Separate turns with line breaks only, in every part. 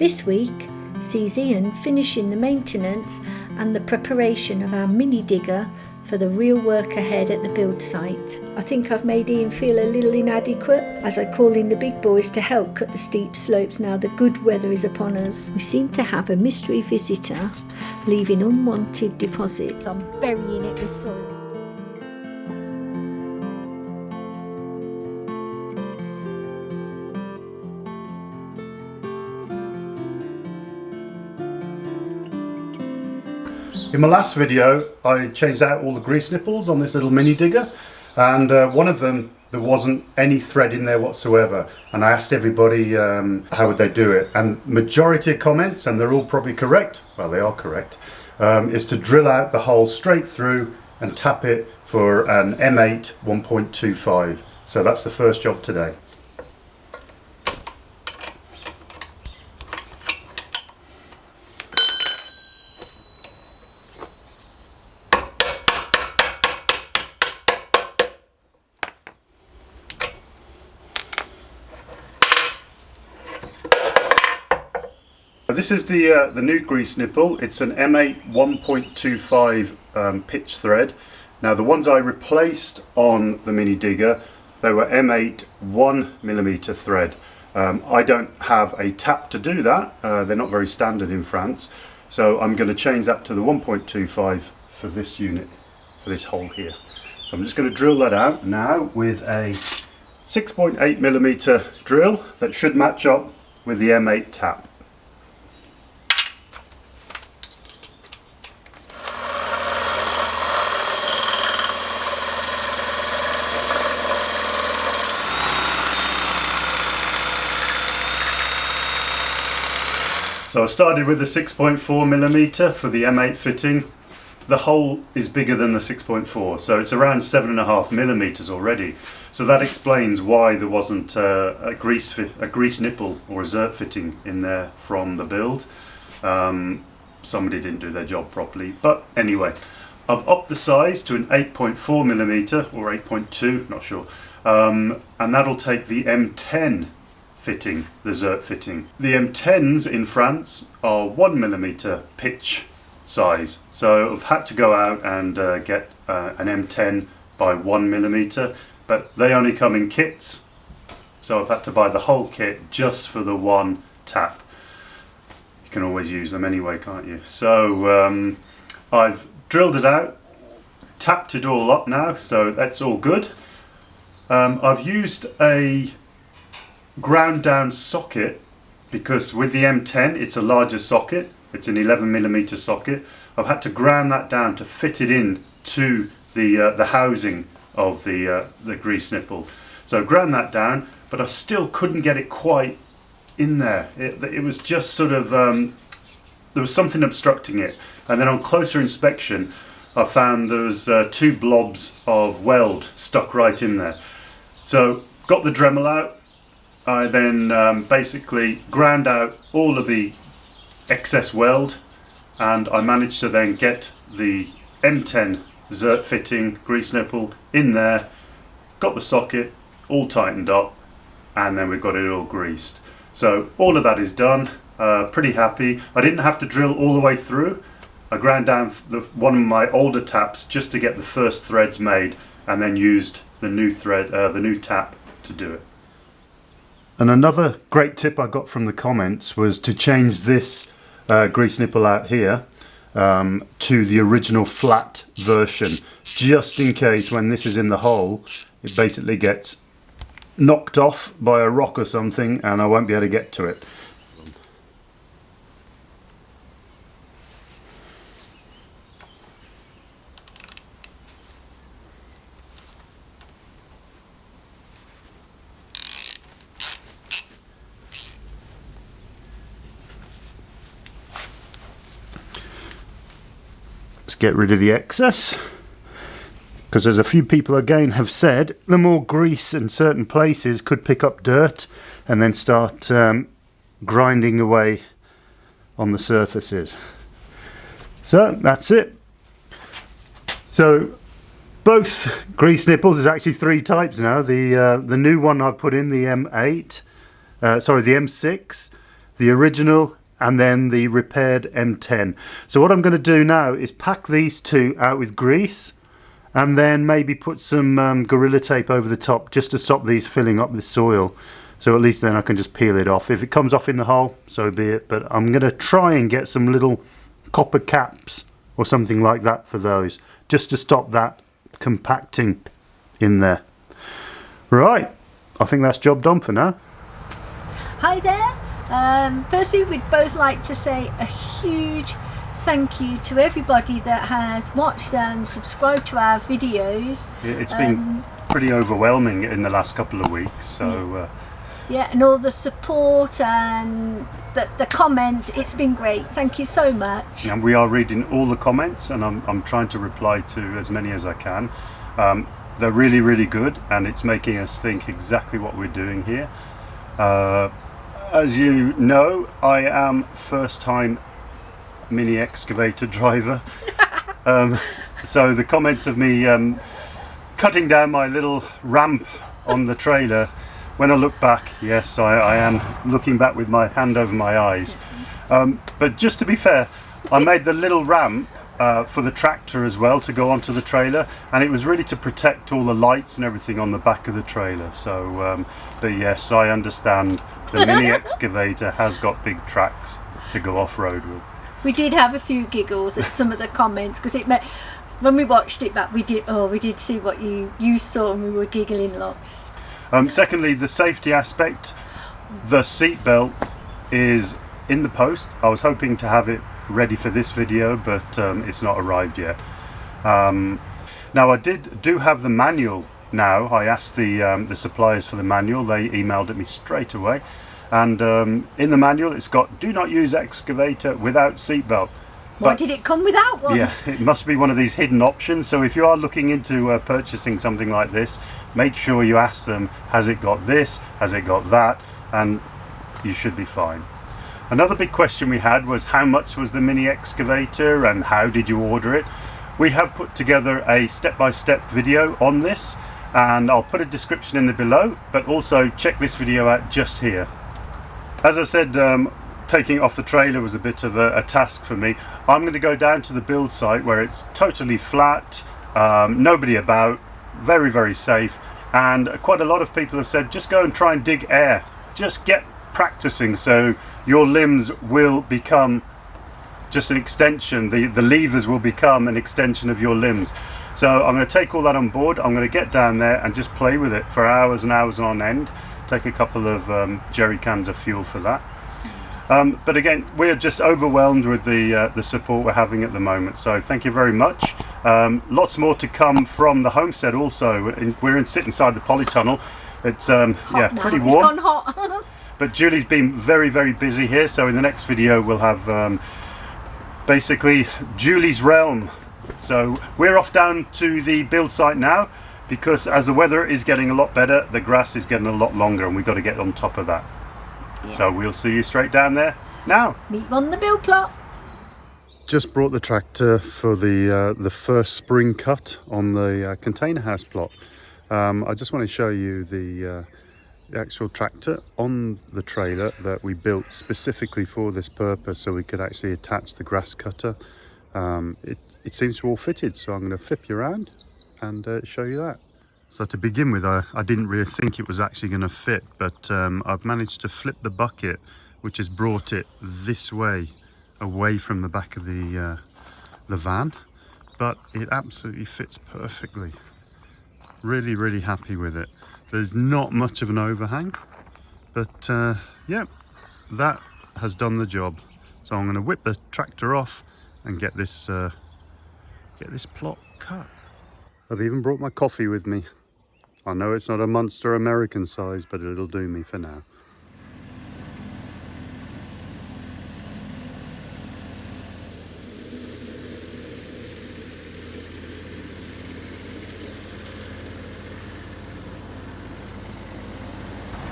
This week sees Ian finishing the maintenance and the preparation of our mini digger for the real work ahead at the build site. I think I've made Ian feel a little inadequate as I call in the big boys to help cut the steep slopes now the good weather is upon us. We seem to have a mystery visitor leaving unwanted deposits. I'm burying it with soil.
In my last video I changed out all the grease nipples on this little mini digger, and one of them there wasn't any thread in there whatsoever, and I asked everybody how would they do it, and majority of comments, and they're all probably correct, well they are correct, is to drill out the hole straight through and tap it for an M8 1.25. So that's the first job today. This is the new grease nipple. It's an M8 1.25 pitch thread. Now the ones I replaced on the mini digger, they were M8 1mm thread. I don't have a tap to do that. They're not very standard in France. So I'm going to change that to the 1.25 for this unit, for this hole here. So I'm just going to drill that out now with a 6.8mm drill that should match up with the M8 tap. So I started with the 6.4mm for the M8 fitting. The hole is bigger than the 6.4, so it's around 7.5mm already. So that explains why there wasn't a grease nipple or a Zert fitting in there from the build. Somebody didn't do their job properly, but anyway, I've upped the size to an 8.4mm or 8.2, not sure, and that'll take the M10 fitting, the Zert fitting. The M10s in France are 1mm pitch size, so I've had to go out and get an M10 by 1mm, but they only come in kits, so I've had to buy the whole kit just for the one tap. You can always use them anyway, can't you? So I've drilled it out, tapped it all up now, so that's all good. I've used a ground down socket because with the M10 it's a larger socket, it's an 11mm socket. I've had to ground that down to fit it in to the housing of the grease nipple. So ground that down, but I still couldn't get it quite in there. It was just sort of there was something obstructing it, and then on closer inspection I found there was two blobs of weld stuck right in there. So got the Dremel out. I then basically ground out all of the excess weld, and I managed to then get the M10 Zert fitting grease nipple in there, got the socket all tightened up, and then we got it all greased. So all of that is done. Pretty happy. I didn't have to drill all the way through. I ground down one of my older taps just to get the first threads made, and then used the new thread, the new tap to do it. And another great tip I got from the comments was to change this grease nipple out here to the original flat version, just in case when this is in the hole it basically gets knocked off by a rock or something and I won't be able to get to it. Get rid of the excess, because as a few people again have said, the more grease in certain places could pick up dirt and then start grinding away on the surfaces. So that's it. So both grease nipples, there's actually three types now. The new one I've put in, the M8, sorry, the M6, the original and then the repaired M10. So what I'm going to do now is pack these two out with grease and then maybe put some Gorilla Tape over the top just to stop these filling up with soil. So at least then I can just peel it off. If it comes off in the hole, so be it. But I'm going to try and get some little copper caps or something like that for those, just to stop that compacting in there. Right, I think that's job done for now.
Hi there. Firstly, we'd both like to say a huge thank you to everybody that has watched and subscribed to our videos.
It's been pretty overwhelming in the last couple of weeks, so
yeah, and all the support and the comments, it's been great. Thank you so much.
and we are reading all the comments, and I'm trying to reply to as many as I can. They're really, really good, and it's making us think exactly what we're doing here. As you know, I am first-time Mini Excavator driver. So the comments of me cutting down my little ramp on the trailer, when I look back, yes, I am looking back with my hand over my eyes. But just to be fair, I made the little ramp for the tractor as well to go onto the trailer, and it was really to protect all the lights and everything on the back of the trailer. So but yes, I understand the Mini Excavator has got big tracks to go off-road with.
We did have a few giggles at some of the comments, because it meant when we watched it back, we did see what you saw, and we were giggling lots.
Secondly, the safety aspect, the seat belt is in the post. I was hoping to have it ready for this video, but it's not arrived yet. Now I do have the manual now. I asked the suppliers for the manual. They emailed it me straight away, and in the manual it's got "do not use excavator without seat belt."
Why did it come without one?
Yeah, it must be one of these hidden options. So if you are looking into purchasing something like this, make sure you ask them, has it got this, has it got that, and you should be fine. Another big question we had was how much was the Mini Excavator and how did you order it? We have put together a step-by-step video on this, and I'll put a description in the below, but also check this video out just here. As I said, taking it off the trailer was a bit of a task for me. I'm going to go down to the build site where it's totally flat, nobody about, very, very safe, and quite a lot of people have said just go and try and dig air, just get practicing so your limbs will become just an extension, the levers will become an extension of your limbs. So I'm going to take all that on board. I'm going to get down there and just play with it for hours and hours on end, take a couple of jerry cans of fuel for that. But again, we're just overwhelmed with the support we're having at the moment, so thank you very much. Lots more to come from the homestead also. We're sitting inside the polytunnel. It's yeah, pretty warm.
It's gone hot.
But Julie's been very, very busy here, so in the next video we'll have basically Julie's realm. So we're off down to the build site now, because as the weather is getting a lot better, the grass is getting a lot longer, and we've got to get on top of that. Yeah. So we'll see you straight down there now.
Meet on the build plot.
Just brought the tractor for the first spring cut on the container house plot. I just want to show you the actual tractor on the trailer that we built specifically for this purpose, so we could actually attach the grass cutter. It seems to all fitted, so I'm going to flip you around and show you that. So to begin with, I didn't really think it was actually going to fit, but I've managed to flip the bucket, which has brought it this way, away from the back of the van, but it absolutely fits perfectly. Really, really happy with it. There's not much of an overhang, but yeah, that has done the job. So I'm going to whip the tractor off and get this plot cut. I've even brought my coffee with me. I know it's not a monster American size, but it'll do me for now.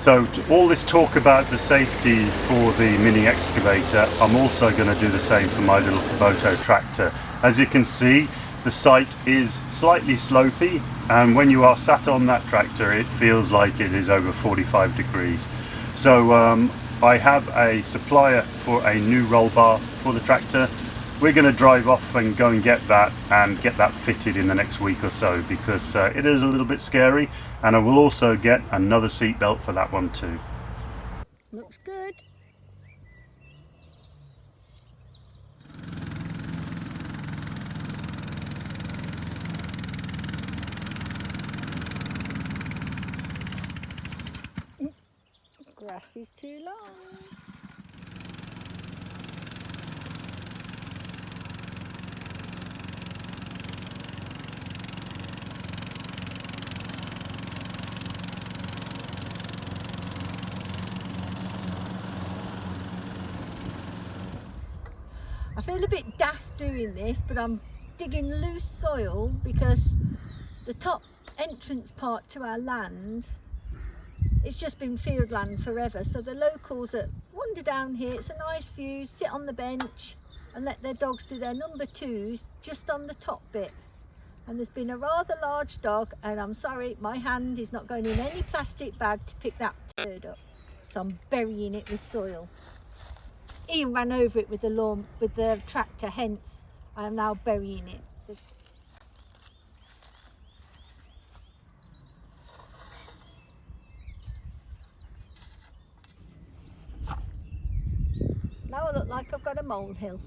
So all this talk about the safety for the Mini Excavator, I'm also going to do the same for my little Kubota tractor. As you can see, the site is slightly slopey, and when you are sat on that tractor it feels like it is over 45 degrees. So I have a supplier for a new roll bar for the tractor. We're going to drive off and go and get that fitted in the next week or so, because it is a little bit scary, and I will also get another seat belt for that one too.
Looks good. Grass is too long. I feel a bit daft doing this, but I'm digging loose soil because the top entrance part to our land, it's just been field land forever, so the locals that wander down here, it's a nice view, sit on the bench and let their dogs do their number twos just on the top bit. And there's been a rather large dog, and I'm sorry, my hand is not going in any plastic bag to pick that turd up, so I'm burying it with soil. Ian ran over it with the tractor, hence I am now burying it. Now I look like I've got a molehill.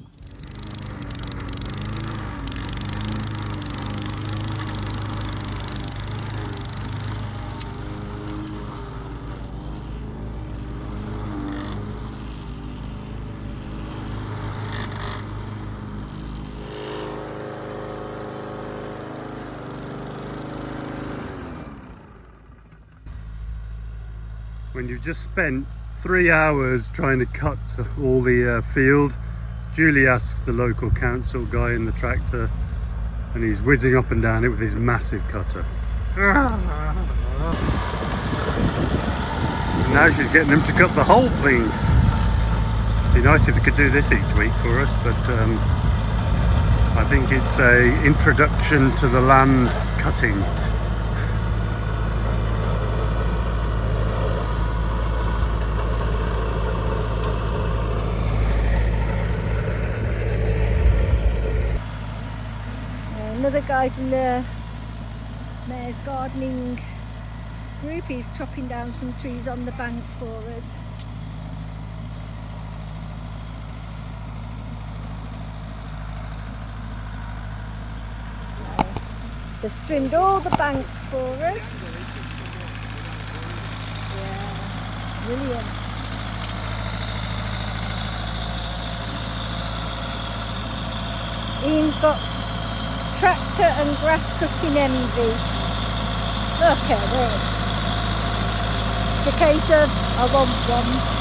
When you've just spent 3 hours trying to cut all the field, Julie asks the local council guy in the tractor, and he's whizzing up and down it with his massive cutter. And now she's getting him to cut the whole thing. Be nice if they could do this each week for us, but I think it's a introduction to the land cutting.
Another guy from the Mayor's gardening group is chopping down some trees on the bank for us. They've trimmed all the bank for us. Yeah, brilliant. Ian's got tractor and grass cutting envy. Look at it. It's a case of I want one.